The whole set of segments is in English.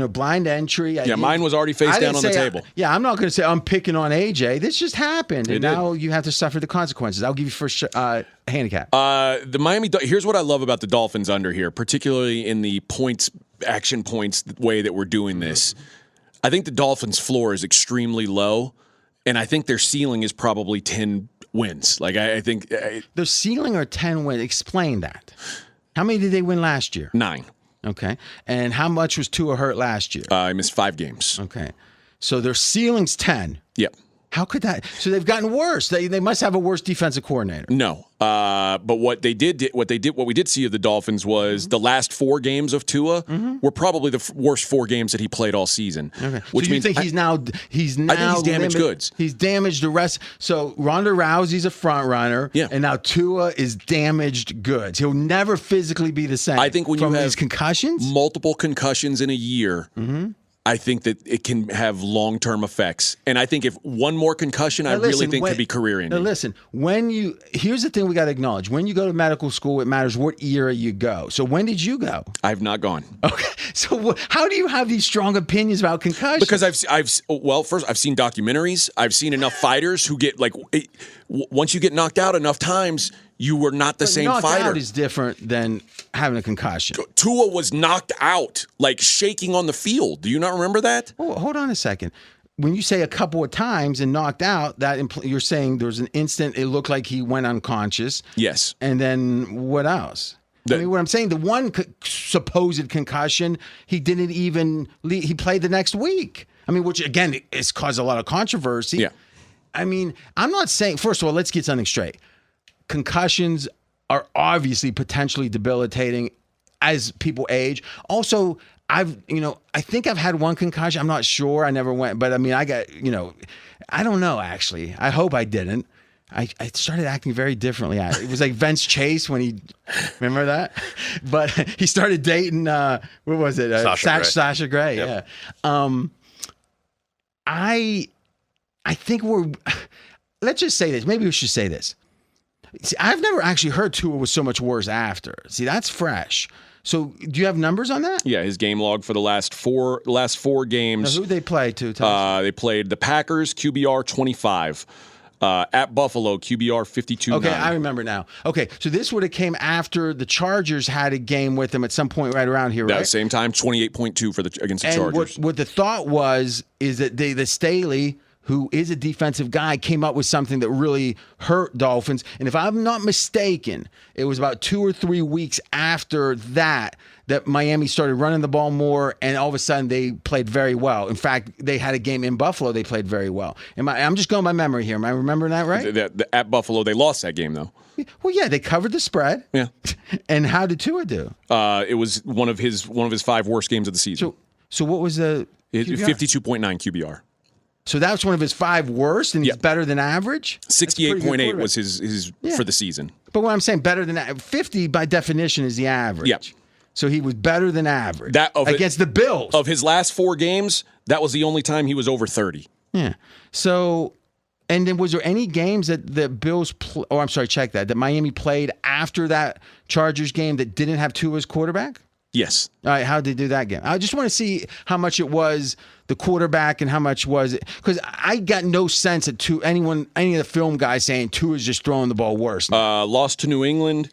blind entry. Mine was already face down on the table. I'm not going to say I'm picking on AJ. This just happened, and now you have to suffer the consequences. I'll give you first handicap. The Miami. Here's what I love about the Dolphins under here, particularly in the action points way that we're doing this. I think the Dolphins' floor is extremely low, and I think their ceiling is probably 10 wins. Like I think their ceiling are 10 wins. Explain that. How many did they win last year? 9. Okay. And how much was Tua hurt last year? I missed 5 games. Okay. So their ceiling's 10. Yep. How could that? So they've gotten worse. They must have a worse defensive coordinator. No. But what we did see of the Dolphins was the last 4 games of Tua were probably the worst 4 games that he played all season. Okay. Which so you means think he's now I think he's damaged goods. He's damaged the rest. So Ronda Rousey's a front runner. Yeah. And now Tua is damaged goods. He'll never physically be the same. I think when from you have these concussions, multiple concussions in a year. I think that it can have long-term effects. And I think if one more concussion, really think could be career-ending. Now listen, here's the thing we got to acknowledge. When you go to medical school, it matters what era you go. So when did you go? I have not gone. Okay. So how do you have these strong opinions about concussions? Because first I've seen documentaries. I've seen enough fighters who get once you get knocked out enough times, you were not the same fighter. Knocked out is different than having a concussion. Tua was knocked out, shaking on the field. Do you not remember that? Oh, hold on a second. When you say a couple of times and knocked out, you're saying there was an instant it looked like he went unconscious. Yes. And then what else? What I'm saying, the one supposed concussion, he didn't even he played the next week. Which again has caused a lot of controversy. Yeah. I'm not saying. First of all, let's get something straight. Concussions are obviously potentially debilitating as people age. Also, I think I've had one concussion. I'm not sure. I never went, but I got, I don't know actually. I hope I didn't. I started acting very differently. It was like Vince Chase when remember that? But he started dating, what was it? Sasha Grey. Yep. Yeah. I think let's just say this. Maybe we should say this. See, I've never actually heard Tua was so much worse after. See, that's fresh. So, do you have numbers on that? Yeah, his game log for the last four games. Now, who they play to? They played the Packers, QBR 25. At Buffalo, QBR 52. Okay, I remember now. Okay, so this would have came after the Chargers had a game with them at some point right around here, right? That same time, 28.2 against the Chargers. And what the thought is that the Staley, who is a defensive guy, came up with something that really hurt Dolphins. And if I'm not mistaken, it was about 2 or 3 weeks after that Miami started running the ball more, and all of a sudden they played very well. In fact, they had a game in Buffalo. They played very well. I'm just going by memory here. Am I remembering that right? At Buffalo, they lost that game, though. Well, yeah, they covered the spread. Yeah. And how did Tua do? It was one of his 5 worst games of the season. So what was the QBR? 52.9 QBR. So that was one of his 5 worst, and he's better than average? 68.8 was his for the season. But what I'm saying, better than 50 by definition is the average. Yeah. So he was better than average against the Bills. Of his last 4 games, that was the only time he was over 30. Yeah. So, and then was there any games that the Bills that Miami played after that Chargers game that didn't have Tua as quarterback? Yes. All right, how did they do that game? I just want to see how much it was the quarterback and how much was it. Because I got no sense at any of the film guys saying Tua is just throwing the ball worse. Lost to New England,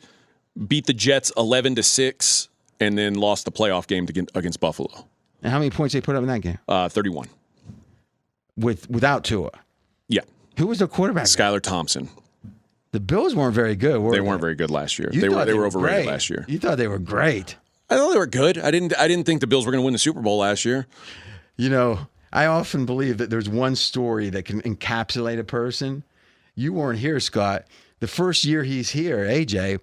beat the Jets 11-6, and then lost the playoff game against Buffalo. And how many points they put up in that game? 31. Without Tua? Yeah. Who was their quarterback? Skylar Thompson. The Bills weren't very good, were they? They weren't very good last year. They were overrated last year. You thought they were great. I thought they were good. I didn't think the Bills were going to win the Super Bowl last year. I often believe that there's one story that can encapsulate a person. You weren't here, Scott. The first year he's here, AJ,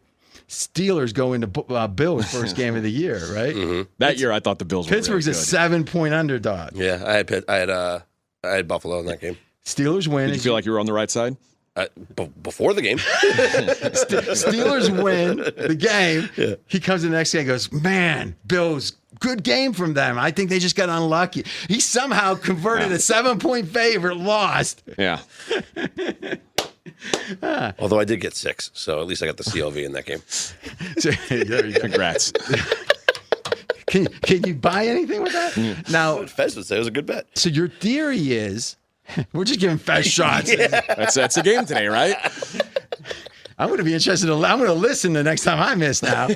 Steelers go into Bills' first game of the year, right? Mm-hmm. That year, I thought the Bills were Pittsburgh's really a 7-point underdog. Yeah, I had Buffalo in that game. Steelers win. Did you feel like you were on the right side? Before the game. Steelers win the game. Yeah. He comes in the next game and goes, man, Bills, good game from them. I think they just got unlucky. He somehow converted a 7-point favorite, lost. Yeah. Although I did get 6, so at least I got the CLV in that game. There you go. Congrats. Can you buy anything with that? Now, Fez would say it was a good bet. so your theory is we're just giving Fez shots. That's the game today, right? I'm going to be interested. I'm going to listen the next time I miss now.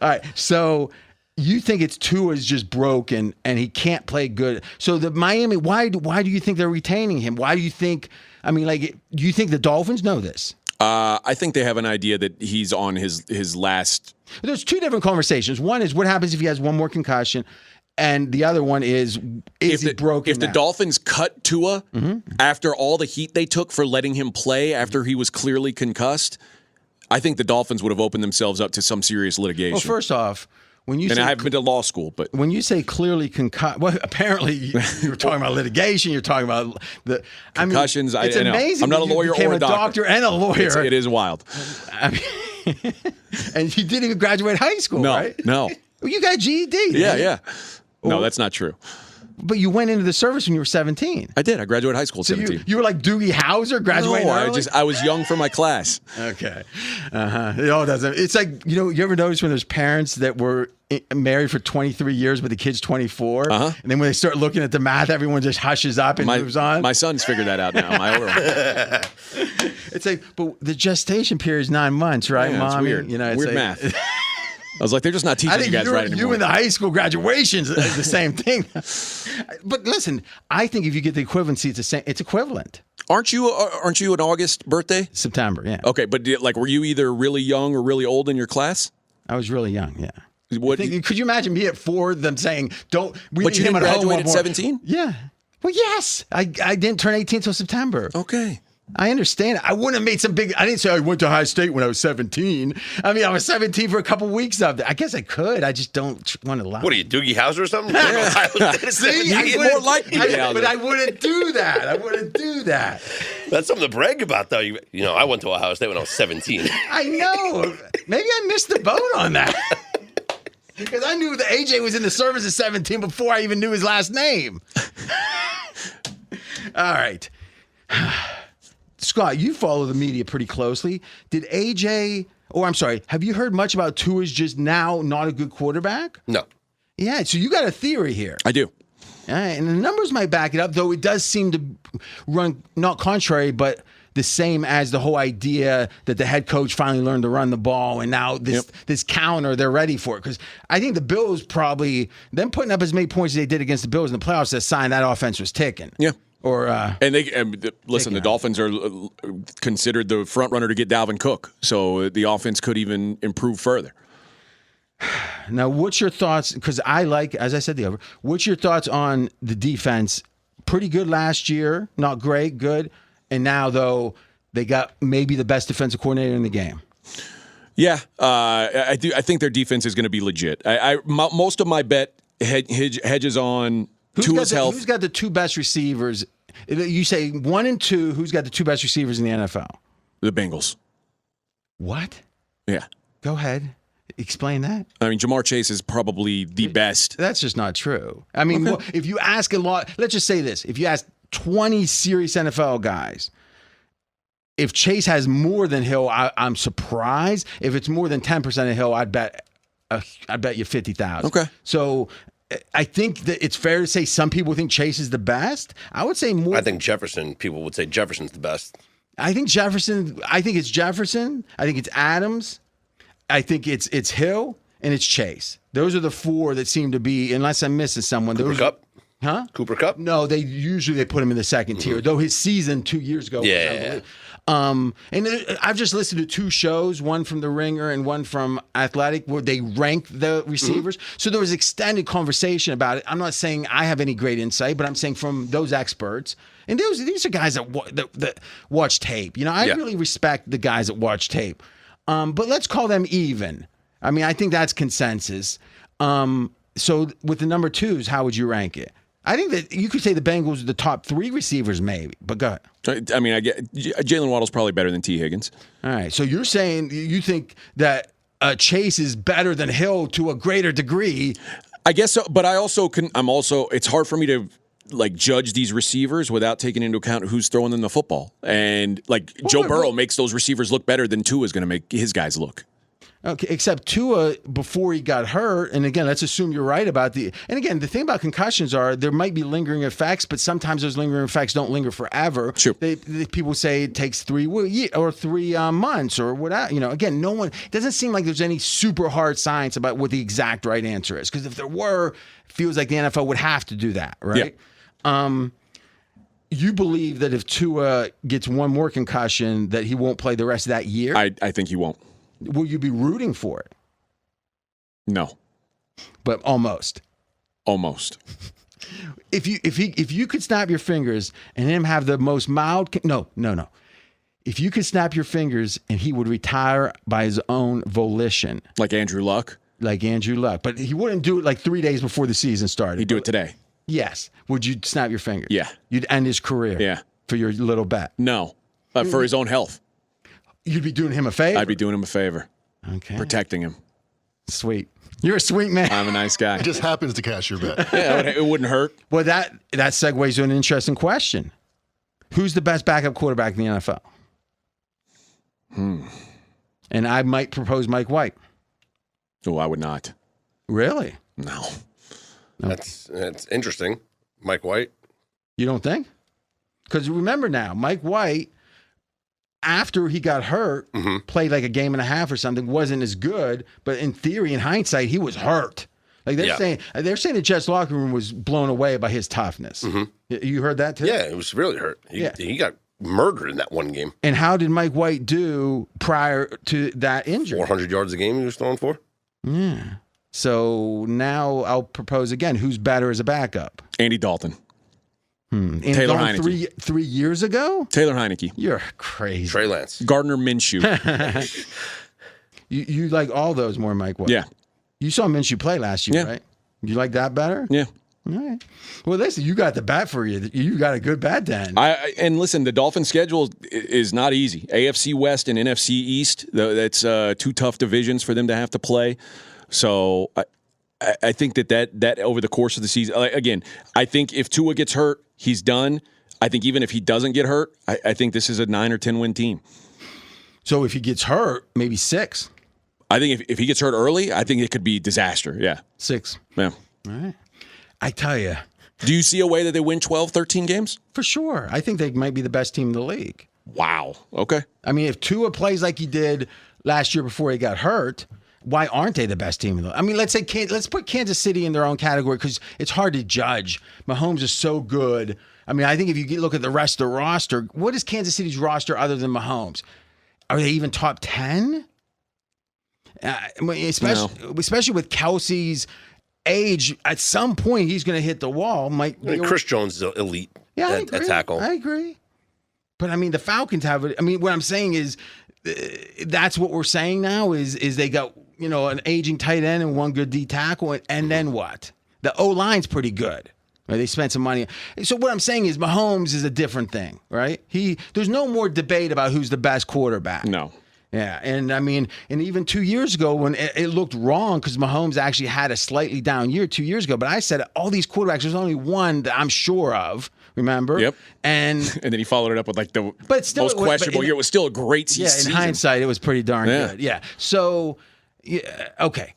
All right. So you think it's Tua's just broken and he can't play good. So the Miami, why do you think they're retaining him? Why do you think, I mean, like, do you think the Dolphins know this? I think they have an idea that he's on his last. There's two different conversations. One is what happens if he has one more concussion, and the other one is he broken? If the Dolphins cut Tua after all the heat they took for letting him play after he was clearly concussed, I think the Dolphins would have opened themselves up to some serious litigation. Well, first off, when you say I haven't been to law school, but when you say clearly concussed, well, apparently you were talking about litigation. You're talking about the concussions. I mean, it's I know. amazing. I'm not a that you lawyer became or a doctor and a lawyer. It is wild. I mean, and you didn't even graduate high school, right? No. Well, you got a GED. Yeah. No, that's not true. But you went into the service when you were 17. I did. I graduated high school at 17. You were like Doogie Howser, graduating early? I was young for my class. Okay. It all doesn't. It's like, you ever notice when there's parents that were married for 23 years, but the kid's 24? And then when they start looking at the math, everyone just hushes up and moves on? My son's figured that out now. My older It's like, but the gestation period is 9 months, right, Yeah, Mom? it's weird. It's Weird like, math. I was like, they're just not teaching I think you guys right anymore. you and the high school graduations is the same thing. But listen, I think if you get the equivalency, it's the same. It's equivalent. Aren't you an August birthday? September, yeah. Okay, but were you either really young or really old in your class? I was really young, yeah. Could you imagine me at 4, them saying, "Don't"? But you didn't graduate at 17? Yeah. Well, yes. I didn't turn 18 until September. Okay. I understand. I wouldn't have made some big. I didn't say I went to High State when I was 17. I mean, I was 17 for a couple weeks of that. I guess I could. I just don't want to lie. What are you, Doogie Howser or something? See, more like Doogie but I wouldn't do that. That's something to brag about, though. You know, I went to Ohio State when I was 17. I know. Maybe I missed the boat on that. Because I knew that AJ was in the service at 17 before I even knew his last name. All right. Scott, you follow the media pretty closely. Did AJ, have you heard much about Tua's just now not a good quarterback? No. Yeah, so you got a theory here. I do. All right, and the numbers might back it up, though it does seem to run not contrary, but the same as the whole idea that the head coach finally learned to run the ball, and now this counter, they're ready for it. Because I think the Bills probably, them putting up as many points as they did against the Bills in the playoffs, that sign that offense was ticking. Yeah. Listen, the Dolphins are considered the front runner to get Dalvin Cook, so the offense could even improve further. Now, what's your thoughts? Because as I said, what's your thoughts on the defense? Pretty good last year, not great, good, and now though they got maybe the best defensive coordinator in the game. Yeah, I do. I think their defense is going to be legit. Most of my bet hedges on Tua's health. Who's got the two best receivers? You say 1 and 2. Who's got the two best receivers in the NFL? The Bengals. What? Yeah. Go ahead. Explain that. I mean, Jamar Chase is probably the best. That's just not true. I mean, if you ask a lot, let's just say this. If you ask 20 serious NFL guys, if Chase has more than Hill, I'm surprised. If it's more than 10% of Hill, I'd bet you 50,000. Okay. So I think that it's fair to say some people think Chase is the best. I would say more. I think Jefferson, people would say Jefferson's the best. I think it's Jefferson. I think it's Adams. I think it's Hill and it's Chase. Those are the 4 that seem to be, unless I'm missing someone. Cooper Kupp? Huh? Cooper Kupp? No, they usually put him in the second tier, though his season 2 years ago. Yeah. And I've just listened to 2 shows, one from The Ringer and one from Athletic, where they rank the receivers. So there was extended conversation about it. I'm not saying I have any great insight, but I'm saying from those experts. And these are guys that watch tape. I really respect the guys that watch tape. But let's call them even. I mean, I think that's consensus. So with the number 2s, how would you rank it? I think that you could say the Bengals are the top 3 receivers, maybe. But go ahead. I mean, I get Jalen Waddle's probably better than T. Higgins. All right. So you're saying you think that Chase is better than Hill to a greater degree. I guess so. But it's hard for me to judge these receivers without taking into account who's throwing them the football. And Joe Burrow makes those receivers look better than Tua is going to make his guys look. Okay, except Tua, before he got hurt, and again, let's assume you're right about and again, the thing about concussions are there might be lingering effects, but sometimes those lingering effects don't linger forever. Sure. People say it takes 3 weeks or 3 months or whatever. Again, no one, it doesn't seem like there's any super hard science about what the exact right answer is. Because if there were, it feels like the NFL would have to do that, right? Yeah. You believe that if Tua gets one more concussion, that he won't play the rest of that year? I think he won't. Will you be rooting for it? No. But almost. Almost. If you could snap your fingers and him have the most mild no. If you could snap your fingers and he would retire by his own volition. Like Andrew Luck? Like Andrew Luck. But he wouldn't do it like 3 days before the season started. He'd do it today. Yes. Would you snap your fingers? Yeah. You'd end his career. Yeah. For your little bet. No. For his own health. You'd be doing him a favor? I'd be doing him a favor. Okay. Protecting him. Sweet. You're a sweet man. I'm a nice guy. It just happens to cash your bet. Yeah, it wouldn't hurt. Well, that segues to an interesting question. Who's the best backup quarterback in the NFL? And I might propose Mike White. Oh, I would not. Really? No. That's interesting. Mike White. You don't think? Because remember now, Mike White, after he got hurt, played like a game and a half or something, wasn't as good. But in theory, in hindsight, he was hurt. Like they're saying the Jets locker room was blown away by his toughness. You heard that too? Yeah, it was really hurt. He got murdered in that one game. And how did Mike White do prior to that injury? 400 yards a game he was throwing for. Yeah. So now I'll propose again. Who's better as a backup? Andy Dalton. And Taylor Heineke. 3 years ago? Taylor Heineke. You're crazy. Trey Lance. Gardner Minshew. You like all those more, Mike White? Yeah. You saw Minshew play last year, Yeah. right? You like that better? Yeah. All right. Well, listen, you got the bat for you. You got a good bat then. And listen, the Dolphins' schedule is not easy. AFC West and NFC East, that's 2 tough divisions for them to have to play. So I think that over the course of the season, again, I think if Tua gets hurt, he's done. I think even if he doesn't get hurt, I think this is a 9 or 10 win team. So if he gets hurt, maybe 6. I think if he gets hurt early, I think it could be disaster. Yeah. 6. Yeah. All right. I tell you. Do you see a way that they win 12, 13 games? For sure. I think they might be the best team in the league. Wow. Okay. I mean, if Tua plays like he did last year before he got hurt, why aren't they the best team in the league? I mean, let's put Kansas City in their own category because it's hard to judge. Mahomes is so good. I mean, I think if you look at the rest of the roster, what is Kansas City's roster other than Mahomes? Are they even top 10? Especially with Kelsey's age, at some point he's going to hit the wall. Chris Jones is elite at tackle. I agree. But I mean, the Falcons have it. I mean, what I'm saying is that's what we're saying now is they got, an aging tight end and one good D tackle. And then what? The O-line's pretty good. Right? They spent some money. So what I'm saying is Mahomes is a different thing, right? There's no more debate about who's the best quarterback. No. Yeah, and I mean, and even 2 years ago when it looked wrong because Mahomes actually had a slightly down year 2 years ago, but I said all these quarterbacks, there's only one that I'm sure of, remember? Yep. And then he followed it up with the still, most questionable year. It was still a great season. Yeah, in hindsight, it was pretty darn good. Yeah. So, okay.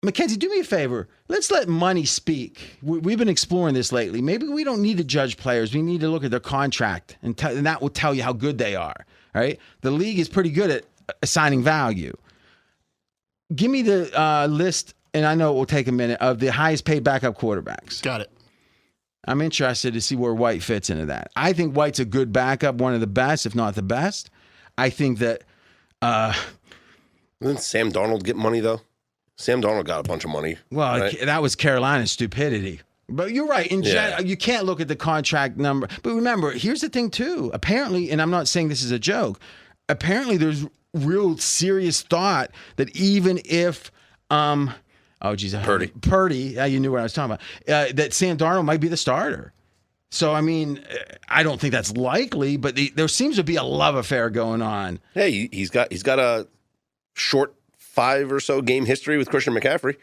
Mackenzie, do me a favor. Let's let money speak. We've been exploring this lately. Maybe we don't need to judge players. We need to look at their contract, and that will tell you how good they are. Right? The league is pretty good at assigning value. Give me the list, and I know it will take a minute, of the highest paid backup quarterbacks. Got it. I'm interested to see where White fits into that. I think White's a good backup, one of the best, if not the best. I think that... Didn't Sam Darnold get money, though? Sam Darnold got a bunch of money. Well, right? That was Carolina's stupidity. But you're right. In general, you can't look at the contract number. But remember, here's the thing, too. Apparently, and I'm not saying this is a joke, apparently there's real serious thought that even if Purdy, you knew what I was talking about, that Sam Darnold might be the starter. So, I mean, I don't think that's likely, but there seems to be a love affair going on. Hey, he's got a short 5 or so game history with Christian McCaffrey.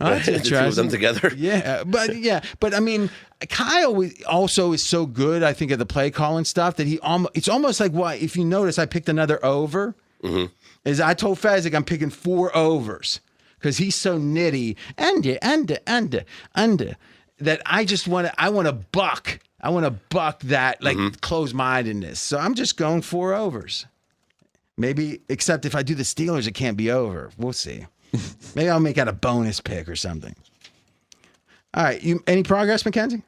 That's the two of them together. Yeah, but I mean, Kyle also is so good, I think, at the play calling stuff that it's almost like, why? If you notice, I picked another over. Mm-hmm. is I told Fezzik I'm picking 4 overs because he's so nitty under that I want to buck. I want to buck that close-mindedness. So I'm just going 4 overs. Maybe, except if I do the Steelers, it can't be over. We'll see. Maybe I'll make out a bonus pick or something. All right. Any progress, Mackenzie?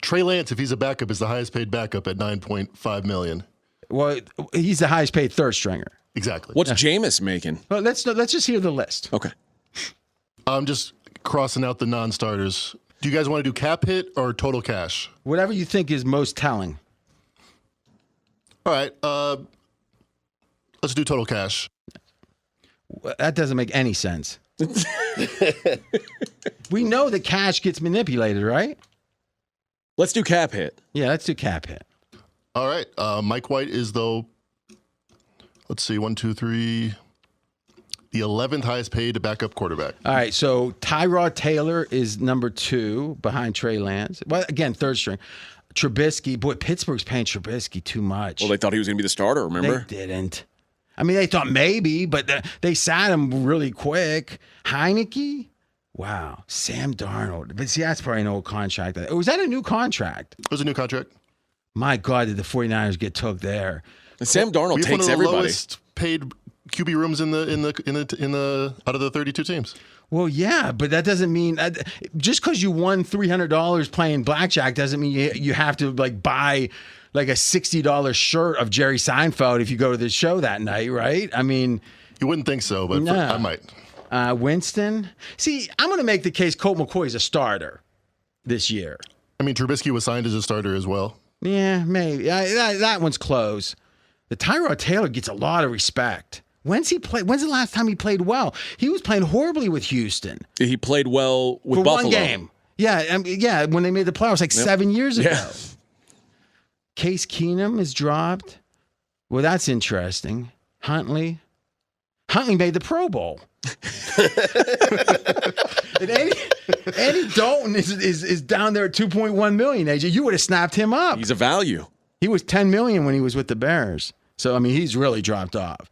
Trey Lance, if he's a backup, is the highest paid backup at $9.5 million. Well, he's the highest paid third stringer. Exactly. What's Jameis making? Well, let's just hear the list. Okay. I'm just crossing out the non-starters. Do you guys want to do cap hit or total cash? Whatever you think is most telling. All right. Let's do total cash. That doesn't make any sense. We know that cash gets manipulated, right? Let's do cap hit. Yeah, let's do cap hit. All right. Mike White is, though, let's see, 1, 2, 3, the 11th highest paid backup quarterback. All right, so Tyrod Taylor is number 2 behind Trey Lance. Well, again, third string. Trubisky, boy, Pittsburgh's paying Trubisky too much. Well, they thought he was going to be the starter, remember? They didn't. I mean, they thought maybe, but they sat him really quick. Heineke? Wow. Sam Darnold. But see, that's probably an old contract. Was that a new contract? It was a new contract. My God, did the 49ers get took there? And Sam Darnold We have one takes of the everybody. lowest paid QB rooms in the out of the 32 teams. Well, yeah, but that doesn't mean just because you won $300 playing blackjack doesn't mean you have to buy like a $60 shirt of Jerry Seinfeld if you go to the show that night, right? I mean, You wouldn't think so, but No. I might. Winston. See, I'm going to make the case Colt McCoy is a starter this year. I mean, Trubisky was signed as a starter as well. Yeah, maybe. That one's close. The Tyrod Taylor gets a lot of respect. When's the last time he played well? He was playing horribly with Houston. He played well with For Buffalo. one game. Yeah, when they made the playoffs 7 years ago. Yeah. Case Keenum is dropped. Well, that's interesting. Huntley made the Pro Bowl. And Andy Dalton is down there at $2.1 million. AJ, you would have snapped him up. He's a value. He was $10 million when he was with the Bears. So I mean, he's really dropped off.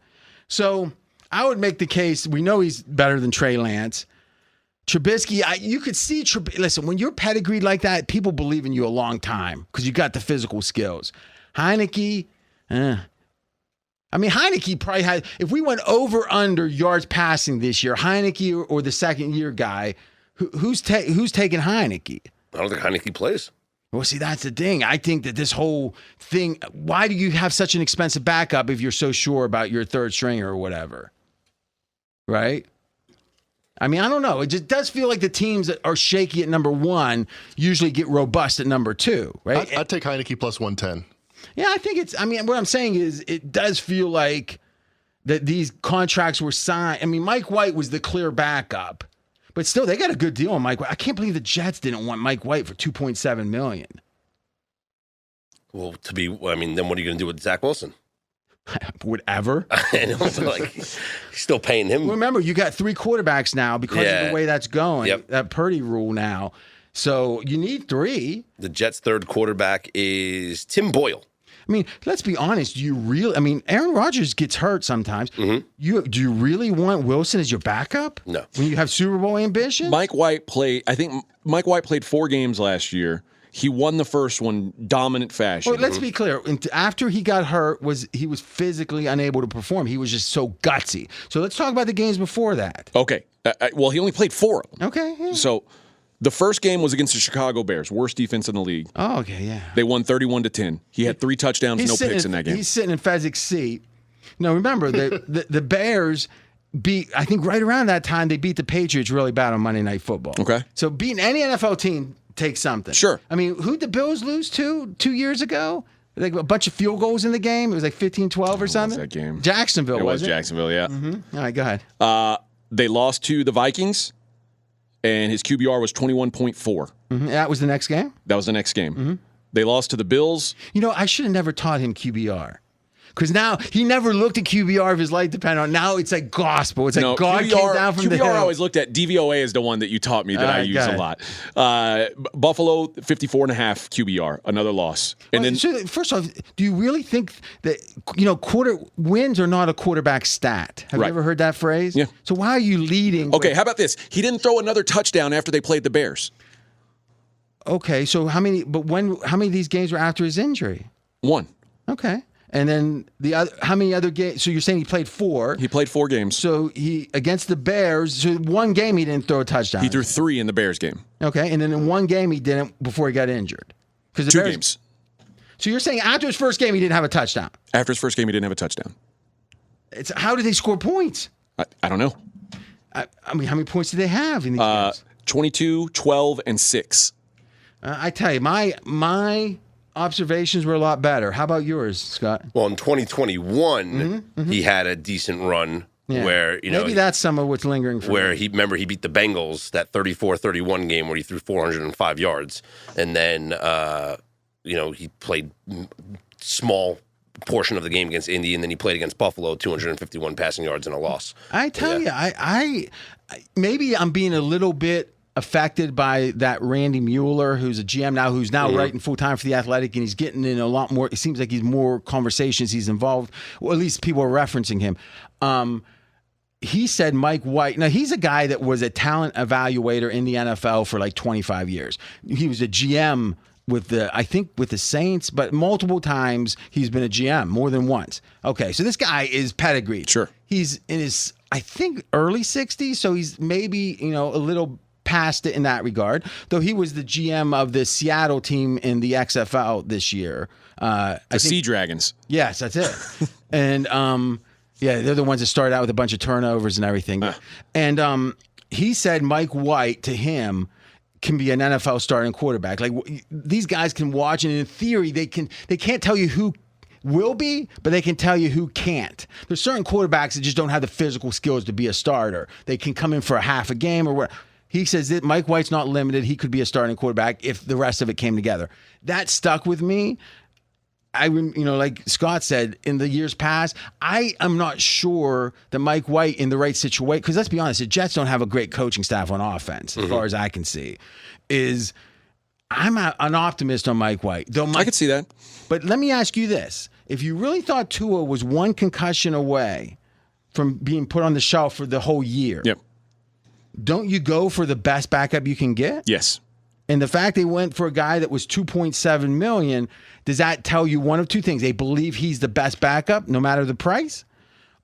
So I would make the case. We know he's better than Trey Lance. Trubisky, you could see. Listen, when you're pedigreed like that, people believe in you a long time because you got the physical skills. Heineke, I mean, Heineke probably had. If we went over under yards passing this year, Heineke or the second year guy, who's taking Heineke? I don't think Heineke plays. Well, see, that's the thing. I think that this whole thing. Why do you have such an expensive backup if you're so sure about your third stringer or whatever? Right? I mean, I don't know. It just does feel like the teams that are shaky at number 1 usually get robust at number 2, right? I'd take Heineke plus 110. Yeah, I think it's. I mean, what I'm saying is, it does feel like that these contracts were signed. I mean, Mike White was the clear backup, but still, they got a good deal on Mike White. I can't believe the Jets didn't want Mike White for $2.7 million. Well, then what are you going to do with Zach Wilson? Whatever. And it was still paying him. Remember, you got 3 quarterbacks now because of the way that's going. Yep. That Purdy rule now. So you need 3. The Jets' third quarterback is Tim Boyle. I mean, let's be honest. Aaron Rodgers gets hurt sometimes. Mm-hmm. Do you really want Wilson as your backup? No. When you have Super Bowl ambition? Mike White played 4 games last year. He won the first one, dominant fashion. Well, let's be clear. After he got hurt, he was physically unable to perform. He was just so gutsy. So let's talk about the games before that. Okay. Well, he only played 4 of them. Okay. Yeah. So the first game was against the Chicago Bears, worst defense in the league. Oh, okay, yeah. They won 31-10. He had 3 touchdowns, no picks in that game. He's sitting in Fezzik's seat. No, remember, the Bears beat, I think right around that time, they beat the Patriots really bad on Monday Night Football. Okay. So beating any NFL team takes something. Sure. I mean, who'd the Bills lose to 2 years ago? Like a bunch of field goals in the game. It was like 15-12 or something. That game? Jacksonville, It was wasn't Jacksonville, yeah. Mm-hmm. All right, go ahead. They lost to the Vikings, and his QBR was 21.4. Mm-hmm. That was the next game? That was the next game. Mm-hmm. They lost to the Bills. You know, I should have never taught him QBR Because now he never looked at QBR if his life depended on. Now it's like gospel. It's like No, God QBR, came down from the QBR hill. I always looked at. DVOA is the one that you taught me that I use got a it. lot. Buffalo 54.5 QBR, another loss. And then So first off, do you really think that quarter wins are not a quarterback stat? Have Right. you ever heard that phrase? Yeah. So why are you leading? okay, how about this? He didn't throw another touchdown after they played the Bears. Okay, so how many of these games were after his injury? One. Okay. And then how many other games? So you're saying he played 4. He played 4 games. So he against the Bears. So one game he didn't throw a touchdown. He threw 3 in the Bears game. Okay, and then in one game he didn't before he got injured. Because 2 games. So you're saying after his first game he didn't have a touchdown. After his first game, he didn't have a touchdown. How did they score points? I don't know. I mean, how many points did they have in these games? 22, 12, and 6. I tell you, my observations were a lot better. How about yours, Scott? Well, in 2021, he had a decent run Yeah. where, maybe that's some of what's lingering for where me. he beat the Bengals, that 34-31 game where he threw 405 yards. And then, he played small portion of the game against Indy, and then he played against Buffalo, 251 passing yards and a loss. I tell you, I maybe I'm being a little bit affected by that Randy Mueller, who's a GM now, who's now writing full time for the Athletic, and he's getting in a lot more. It seems like he's more conversations. He's involved, or at least people are referencing him. He said Mike White. Now he's a guy that was a talent evaluator in the NFL for like 25 years. He was a GM with the Saints, but multiple times he's been a GM, more than once. Okay, so this guy is pedigreed. Sure. He's in his, I think, early 60s, so he's maybe, a little past it in that regard, though he was the GM of the Seattle team in the XFL this year. The Sea Dragons. Yes, that's it. And they're the ones that started out with a bunch of turnovers and everything. And he said Mike White to him can be an NFL starting quarterback. Like these guys can watch, and in theory, they can't tell you who will be, but they can tell you who can't. There's certain quarterbacks that just don't have the physical skills to be a starter. They can come in for a half a game or what. He says that Mike White's not limited. He could be a starting quarterback if the rest of it came together. That stuck with me. Like Scott said, in the years past, I am not sure that Mike White in the right situation, because let's be honest, the Jets don't have a great coaching staff on offense, as far as I can see. I'm an optimist on Mike White. I could see that. But let me ask you this. If you really thought Tua was one concussion away from being put on the shelf for the whole year, Yep. don't you go for the best backup you can get? Yes. And the fact they went for a guy that was $2.7 million, does that tell you one of two things? They believe he's the best backup, no matter the price,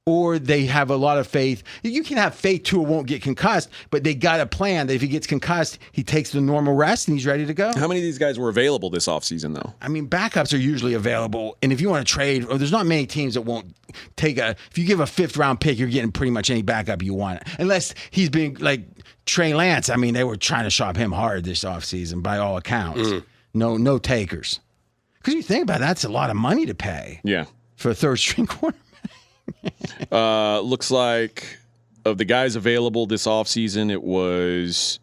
or they have a lot of faith. You can have faith Tua won't get concussed, but they got a plan that if he gets concussed, he takes the normal rest and he's ready to go. How many of these guys were available this offseason, though? I mean, backups are usually available, and if you want to trade, there's not many teams that won't take if you give a 5th round pick, you're getting pretty much any backup you want, unless he's being like Trey Lance. I mean, they were trying to shop him hard this offseason by all accounts. No takers. Because you think about it, that's a lot of money to pay Yeah. for a 3rd string quarterback. Looks like of the guys available this offseason, it was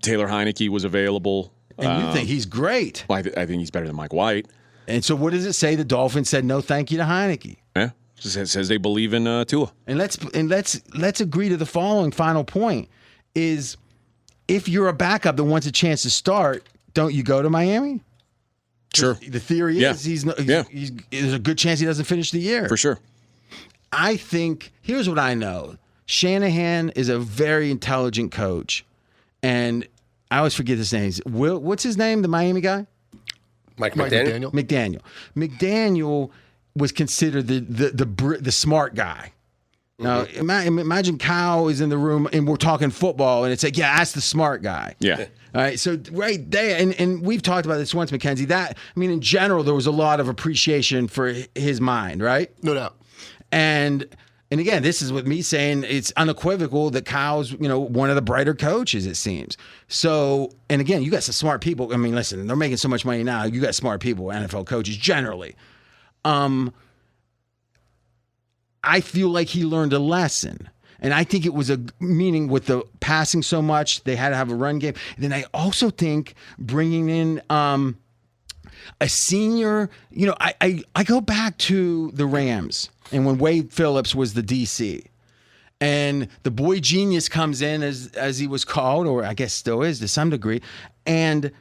Taylor Heineke was available. And you think he's great. Well, I think he's better than Mike White. And so what does it say? The Dolphins said no thank you to Heineke. Yeah. Says they believe in Tua. And let's agree to the following final point is if you're a backup that wants a chance to start, don't you go to Miami? Sure. The theory is there's a good chance he doesn't finish the year. For sure. I think here's what I know. Shanahan is a very intelligent coach, and I always forget his name. What's his name? The Miami guy? Mike Mike McDaniel? McDaniel. McDaniel was considered the smart guy. Now imagine Kyle is in the room and we're talking football, and it's like, yeah, that's the smart guy. Yeah. All right, so right there, and we've talked about this once, Mackenzie. In general, there was a lot of appreciation for his mind, right? No doubt. And again, this is with me saying it's unequivocal that Kyle's, one of the brighter coaches, it seems. So, and again, you got some smart people. I mean, listen, they're making so much money now. You got smart people, NFL coaches generally. I feel like he learned a lesson. And I think it was meaning with the passing so much, they had to have a run game. And then I also think bringing in a senior, I go back to the Rams and when Wade Phillips was the DC. And the boy genius comes in as he was called, or I guess still is to some degree. And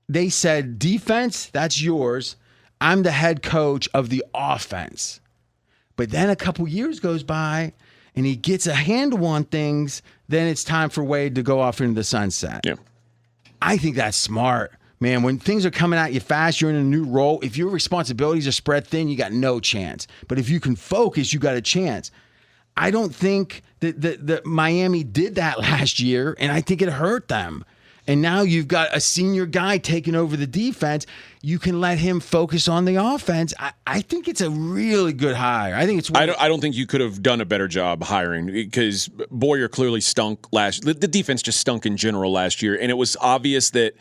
they said, defense, that's yours. I'm the head coach of the offense. But then a couple years goes by and he gets a handle on things. Then it's time for Wade to go off into the sunset. Yeah. I think that's smart. Man, when things are coming at you fast, you're in a new role. If your responsibilities are spread thin, you got no chance. But if you can focus, you got a chance. I don't think that Miami did that last year, and I think it hurt them. And now you've got a senior guy taking over the defense. You can let him focus on the offense. I think it's a really good hire. I think it's. I don't think you could have done a better job hiring because Boyer clearly stunk the defense just stunk in general last year, and it was obvious that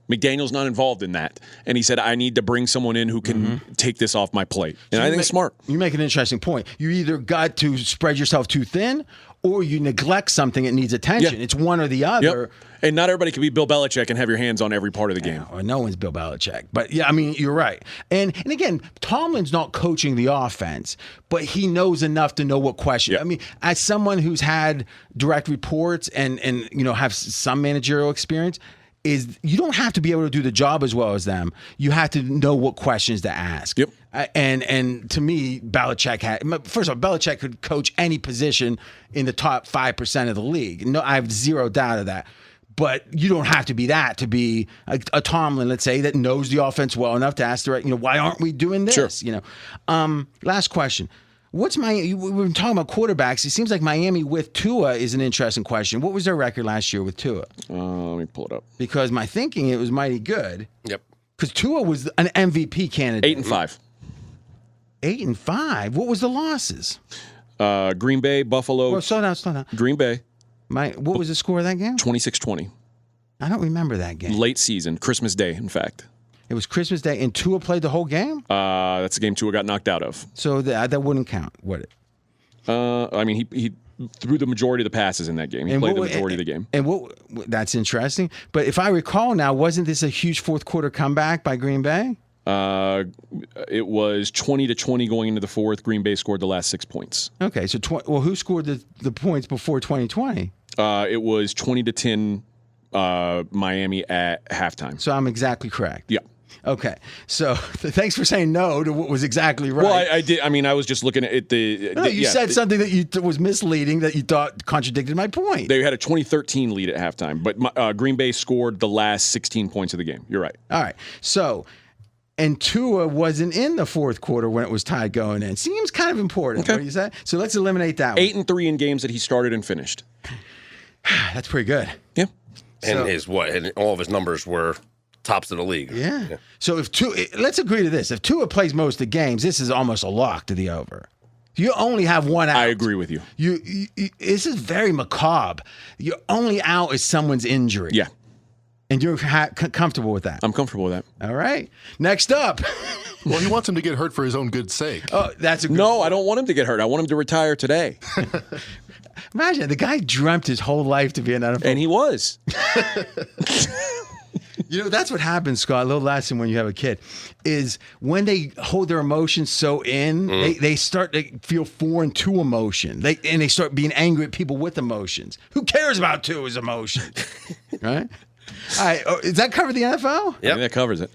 McDaniel's not involved in that. And he said, I need to bring someone in who can take this off my plate. And I think it's smart. You make an interesting point. You either got to spread yourself too thin or you neglect something that needs attention. It's one or the other. Yep. And not everybody can be Bill Belichick and have your hands on every part of the game. Or no one's Bill Belichick. But yeah, I mean, you're right. And again, Tomlin's not coaching the offense, but he knows enough to know what questions. Yep. I mean, as someone who's had direct reports and have some managerial experience, is you don't have to be able to do the job as well as them. You have to know what questions to ask. Yep. And to me, Belichick first of all, Belichick could coach any position in the top 5% of the league. No, I have zero doubt of that. But you don't have to be that to be a Tomlin, let's say, that knows the offense well enough to ask why aren't we doing this? Sure. Last question. We've been talking about quarterbacks. It seems like Miami with Tua is an interesting question. What was their record last year with Tua? Let me pull it up. Because my thinking, it was mighty good. Yep. Because Tua was an MVP candidate. 8-5. 8-5. What was the losses? Green Bay, Buffalo. Well, slow down. Green Bay. What was the score of that game? 26-20. I don't remember that game. Late season, Christmas Day, in fact. It was Christmas Day, and Tua played the whole game? That's the game Tua got knocked out of. So that wouldn't count, would it? He threw the majority of the passes in that game. He played the majority of the game. And that's interesting. But if I recall now, wasn't this a huge fourth quarter comeback by Green Bay? It was 20-20 going into the fourth. Green Bay scored the last 6 points. Okay, so who scored the points before 2020? It was 20-10 Miami at halftime. So I'm exactly correct. Yeah. Okay, so thanks for saying no to what was exactly right. Well, I did. I mean, I was just looking at you said something that was misleading that you thought contradicted my point. They had a 20-13 lead at halftime, but Green Bay scored the last 16 points of the game. You're right. All right, so. And Tua wasn't in the fourth quarter when it was tied going in. Seems kind of important. Okay. What you said? So let's eliminate that 8-3 in games that he started and finished. That's pretty good. Yeah. And and all of his numbers were tops of the league. Yeah. So if let's agree to this. If Tua plays most of the games, this is almost a lock to the over. You only have one out. I agree with you. You this is very macabre. Your only out is someone's injury. Yeah. And you're comfortable with that? I'm comfortable with that. All right. Next up. Well, he wants him to get hurt for his own good sake. Oh, that's a good No, point. I don't want him to get hurt. I want him to retire today. Imagine, the guy dreamt his whole life to be an NFL. And he was. That's what happens, Scott. A little lesson when you have a kid is when they hold their emotions so in, they start to feel foreign to emotion. They start being angry at people with emotions. Who cares about Tua's emotions? Right? All right. Does that cover the NFL? Yep. I think that covers it.